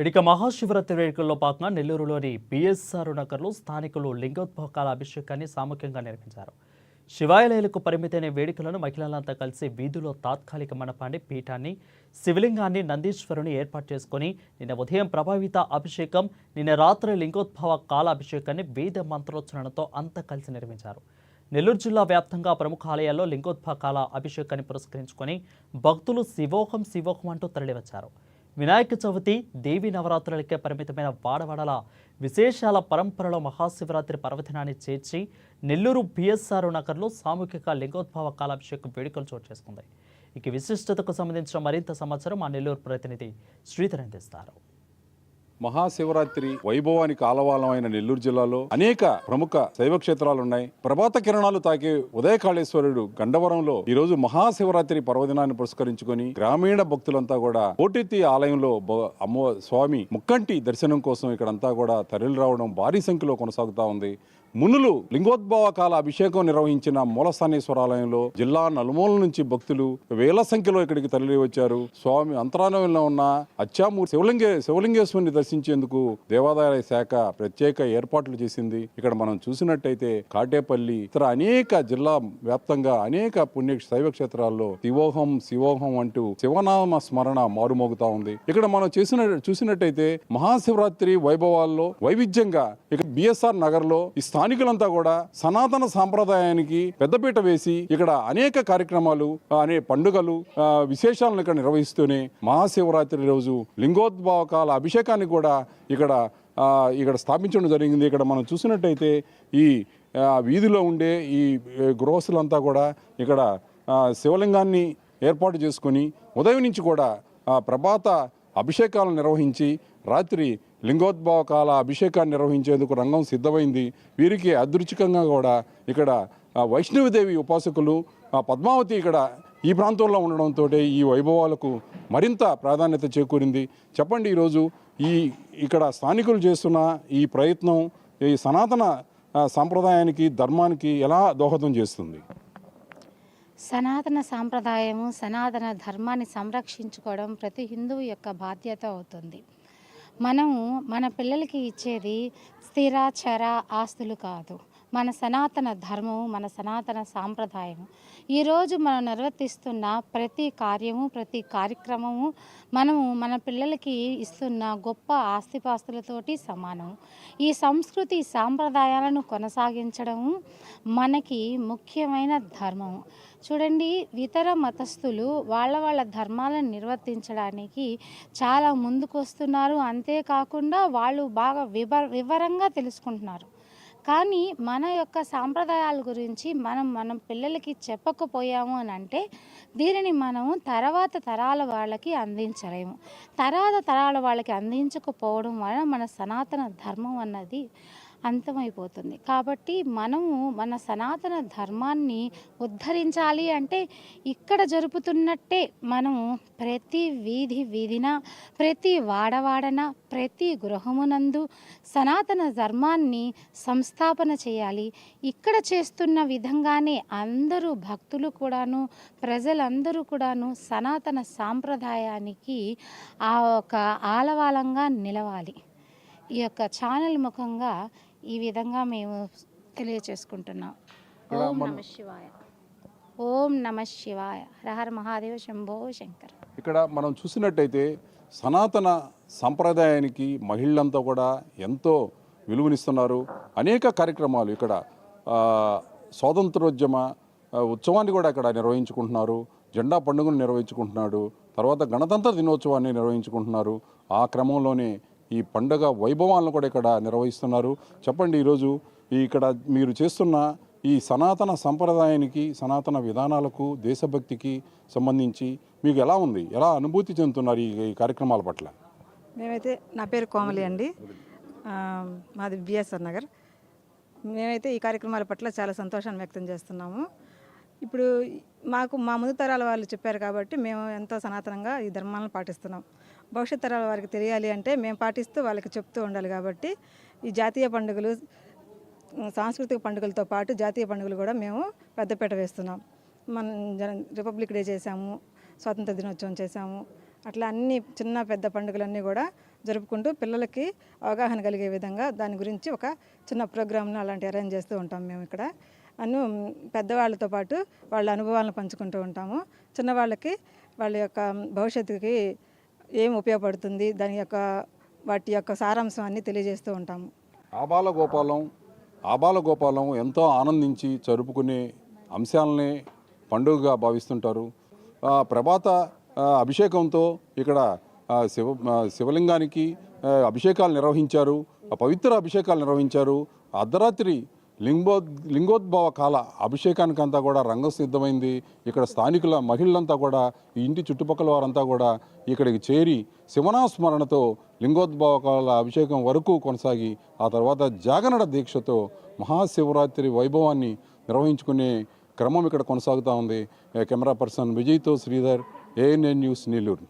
ఇక మహాశివరాత్రి వేడుకల్లో భాగంగా నెల్లూరులోని బిఎస్ఆర్ నగర్లో స్థానికులు లింగోద్భవకాల అభిషేకాన్ని సామూహికంగా నిర్వహించారు. శివాలయాలకు పరిమితైన వేడుకలను మహిళలంతా కలిసి వీధిలో తాత్కాలిక మండపాన్ని, పీఠాన్ని, శివలింగాన్ని, నందీశ్వరుని ఏర్పాటు చేసుకుని నిన్న ఉదయం ప్రభావిత అభిషేకం, నిన్న రాత్రి లింగోద్భవ కాల అభిషేకాన్ని వేద మంత్రోచ్చరణతో అంతా కలిసి నిర్వహించారు. నెల్లూరు జిల్లా వ్యాప్తంగా ప్రముఖ ఆలయాల్లో లింగోద్భవ కాల అభిషేకాన్ని పురస్కరించుకొని భక్తులు శివోహం శివోహం అంటూ తరలివచ్చారు. వినాయక చవితి, దేవీ నవరాత్రులకే పరిమితమైన వాడవాడల విశేషాల పరంపరలో మహాశివరాత్రి పర్వదినాన్ని చేర్చి నెల్లూరు బిఎస్ఆర్ నగర్లో సామూహిక లింగోద్భవ కాలాభిషేకం వేడుకలు చోటు చేసుకుంది. ఇక విశిష్టతకు సంబంధించిన మరింత సమాచారం మా నెల్లూరు ప్రతినిధి శ్రీధర్ అందిస్తారు. మహాశివరాత్రి వైభవానికి ఆలవాలమైన నెల్లూరు జిల్లాలో అనేక ప్రముఖ శైవ క్షేత్రాలు ఉన్నాయి. ప్రభాత కిరణాలు తాకే ఉదయకాళేశ్వరుడు గండవరంలో ఈ రోజు మహాశివరాత్రి పర్వదినాన్ని పురస్కరించుకొని గ్రామీణ భక్తులంతా కూడా కోటెత్తి ఆలయంలో అమ్మ స్వామి ముక్కంటి దర్శనం కోసం ఇక్కడంతా కూడా తరలి రావడం భారీ సంఖ్యలో కొనసాగుతా ఉంది. మునులు లింగోద్భవ కాల అభిషేకం నిర్వహించిన మూలస్థానేశ్వరాలయంలో జిల్లా నలుమూల నుంచి భక్తులు వేల సంఖ్యలో ఇక్కడికి తరలి వచ్చారు. స్వామి అంతరాలయంలో ఉన్న అచ్చామూర్తి శివలింగేశ్వరుని దర్శించేందుకు దేవాదాయ శాఖ ప్రత్యేక ఏర్పాట్లు చేసింది. ఇక్కడ మనం చూసినట్టయితే కాటేపల్లి ఇతర అనేక జిల్లా వ్యాప్తంగా అనేక పుణ్య శైవ క్షేత్రాల్లో శివోహం అంటూ శివనామ స్మరణ మారుమోగుతా ఉంది. ఇక్కడ మనం చూసినట్టయితే మహాశివరాత్రి వైభవాల్లో వైవిధ్యంగా ఇక బిఎస్ఆర్ నగర్ లో స్థానికులంతా కూడా సనాతన సాంప్రదాయానికి పెద్దపీట వేసి ఇక్కడ అనేక కార్యక్రమాలు, పండుగలు, విశేషాలను ఇక్కడ నిర్వహిస్తూనే మహాశివరాత్రి రోజు లింగోద్భవ కాల అభిషేకాన్ని కూడా ఇక్కడ స్థాపించడం జరిగింది. ఇక్కడ మనం చూసినట్టయితే ఈ వీధిలో ఉండే ఈ గృహస్థులంతా కూడా ఇక్కడ శివలింగాన్ని ఏర్పాటు చేసుకొని ఉదయం నుంచి కూడా ప్రభాత అభిషేకాలను నిర్వహించి రాత్రి లింగోద్భవ కాల అభిషేకాన్ని నిర్వహించేందుకు రంగం సిద్ధమైంది. వీరికి అదృచికంగా కూడా ఇక్కడ వైష్ణవిదేవి ఉపాసకులు పద్మావతి ఇక్కడ ఈ ప్రాంతంలో ఉండడంతో ఈ వైభవాలకు మరింత ప్రాధాన్యత చేకూరింది. చెప్పండి, ఈరోజు ఇక్కడ స్థానికులు చేస్తున్న ఈ ప్రయత్నం ఈ సనాతన సాంప్రదాయానికి, ధర్మానికి ఎలా దోహదం చేస్తుంది? సనాతన సాంప్రదాయము, సనాతన ధర్మాన్ని సంరక్షించుకోవడం ప్రతి హిందువు యొక్క బాధ్యత అవుతుంది. మనము మన పిల్లలకి ఇచ్చేది స్థిర చర ఆస్తులు కాదు, మన సనాతన ధర్మము, మన సనాతన సాంప్రదాయము. ఈరోజు మనం నిర్వర్తిస్తున్న ప్రతి కార్యము, ప్రతి కార్యక్రమము మనము మన పిల్లలకి ఇస్తున్న గొప్ప ఆస్తిపాస్తులతోటి సమానము. ఈ సంస్కృతి సాంప్రదాయాలను కొనసాగించడము మనకి ముఖ్యమైన ధర్మము. చూడండి, ఇతర మతస్థులు వాళ్ళ ధర్మాలను నిర్వర్తించడానికి చాలా ముందుకొస్తున్నారు. అంతేకాకుండా వాళ్ళు బాగా వివరంగా తెలుసుకుంటున్నారు. కానీ మన యొక్క సాంప్రదాయాల గురించి మన పిల్లలకి చెప్పకపోయాము అని అంటే దీనిని మనము తర్వాత తరాల వాళ్ళకి అందించలేము. తర్వాత తరాల వాళ్ళకి అందించకపోవడం వలన మన సనాతన ధర్మం అన్నది అంతమైపోతుంది. కాబట్టి మనము మన సనాతన ధర్మాన్ని ఉద్ధరించాలి అంటే ఇక్కడ జరుపుతున్నట్టే మనము ప్రతి వీధిన, ప్రతి వాడవాడన, ప్రతి గృహమునందు సనాతన ధర్మాన్ని సంస్థాపన చేయాలి. ఇక్కడ చేస్తున్న విధంగానే అందరూ భక్తులు కూడాను, ప్రజలందరూ కూడాను సనాతన సాంప్రదాయానికి ఒక ఆలవాలంగా నిలవాలి. ఈ యొక్క ఛానల్ ముఖంగా ఈ విధంగా మేము తెలియచేసుకుంటున్నాం. ఓం నమ శివాయ, ఓం నమ శివాయ, హర మహాదేవ, శంభో శంకర్. ఇక్కడ మనం చూసినట్టయితే సనాతన సంప్రదాయానికి మహిళలంతా కూడా ఎంతో విలువనిస్తున్నారు. అనేక కార్యక్రమాలు ఇక్కడ స్వాతంత్రోద్యమ ఉత్సవాన్ని కూడా ఇక్కడ నిర్వహించుకుంటున్నారు. జెండా పండుగను నిర్వహించుకుంటున్నాడు. తర్వాత గణతంత్ర దినోత్సవాన్ని నిర్వహించుకుంటున్నారు. ఆ క్రమంలోనే ఈ పండుగ వైభవాలను కూడా ఇక్కడ నిర్వహిస్తున్నారు. చెప్పండి, ఈరోజు ఇక్కడ మీరు చేస్తున్న ఈ సనాతన సంప్రదాయానికి, సనాతన విధానాలకు, దేశభక్తికి సంబంధించి మీకు ఎలా ఉంది? ఎలా అనుభూతి చెందుతున్నారు ఈ కార్యక్రమాల పట్ల? మేమైతే, నా పేరు కోమలి అండి, మాది బిఎస్ఆర్ నగర్. మేమైతే ఈ కార్యక్రమాల పట్ల చాలా సంతోషాన్ని వ్యక్తం చేస్తున్నాము. ఇప్పుడు మా ముందు తరాల వాళ్ళు చెప్పారు కాబట్టి మేము ఎంతో సనాతనంగా ఈ ధర్మాలను పాటిస్తున్నాం. భవిష్యత్ తరాల వారికి తెలియాలి అంటే మేము పాటిస్తూ వాళ్ళకి చెప్తూ ఉండాలి. కాబట్టి ఈ జాతీయ పండుగలు, సాంస్కృతిక పండుగలతో పాటు జాతీయ పండుగలు కూడా మేము పెద్దపీట వేస్తున్నాం. రిపబ్లిక్ డే చేసాము, స్వాతంత్ర దినోత్సవం చేసాము, అట్లా అన్ని చిన్న పెద్ద పండుగలన్నీ కూడా జరుపుకుంటూ పిల్లలకి అవగాహన కలిగే విధంగా దాని గురించి ఒక చిన్న ప్రోగ్రామ్ను అలాంటి అరేంజ్ చేస్తూ ఉంటాం మేము ఇక్కడ. అను పెద్దవాళ్ళతో పాటు వాళ్ళ అనుభవాలను పంచుకుంటూ ఉంటాము. చిన్నవాళ్ళకి వాళ్ళ యొక్క భవిష్యత్తుకి ఏం ఉపయోగపడుతుంది దాని యొక్క వాటి యొక్క సారాంశం అన్నీ తెలియజేస్తూ ఉంటాము. ఆబాలగోపాలం ఎంతో ఆనందించి జరుపుకునే అంశాలనే పండుగగా భావిస్తుంటారు. ప్రభాత అభిషేకంతో ఇక్కడ శివలింగానికి అభిషేకాలు నిర్వహించారు, పవిత్ర అభిషేకాలు నిర్వహించారు. అర్ధరాత్రి లింగోద్భవ కాల అభిషేకానికంతా కూడా రంగం సిద్ధమైంది. ఇక్కడ స్థానికుల మహిళలంతా కూడా ఈ ఇంటి చుట్టుపక్కల వారంతా కూడా ఇక్కడికి చేరి శివనాస్మరణతో లింగోద్భవ కాల అభిషేకం వరకు కొనసాగి ఆ తర్వాత జాగరణ దీక్షతో మహాశివరాత్రి వైభవాన్ని నిర్వహించుకునే క్రమం ఇక్కడ కొనసాగుతూ ఉంది. కెమెరా పర్సన్ విజయ్తో శ్రీధర్, ANN న్యూస్, నెల్లూరు.